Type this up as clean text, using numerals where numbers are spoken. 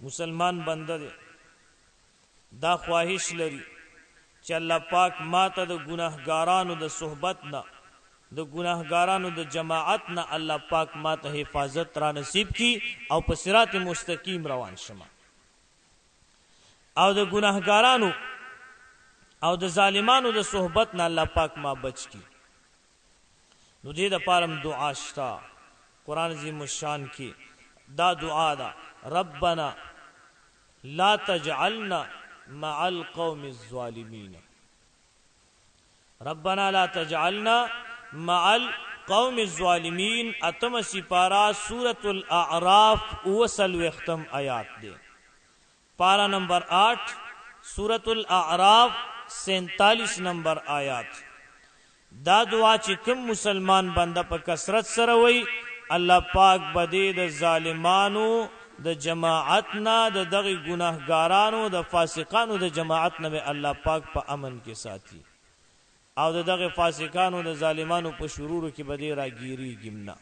مسلمان بنده دی دا خواهش لري چې الله پاک ماته د ګناهګارانو د صحبت نه د ګناهګارانو د جماعت نه الله پاک ماته حفاظت را نصیب کی او په صراط مستقیم روان شم او د ګناهګارانو او د ظالمانو د صحبت نه الله پاک ما بچ کی نو دې د پاره دعا شتا قران عظیم الشان کی دا دعا دا ربنا لا تجعلنا مع القوم الظالمين ربنا لا تجعلنا مع القوم الظالمين اتم سپارہ سورة الاعراف اوصل وختم آیات دے پارہ نمبر 8 سورة الاعراف 47 نمبر آیات دا دعا چې کوم مسلمان بنده په کثرت سره وای الله پاک بدی د ظالمانو د جماعتنا د دغه ګناهګارانو د فاسقانو د جماعت نه الله پاک په امن کې ساتي او د دغه فاسقانو د ظالمانو په شرورو کې بدی راګيري ګمنا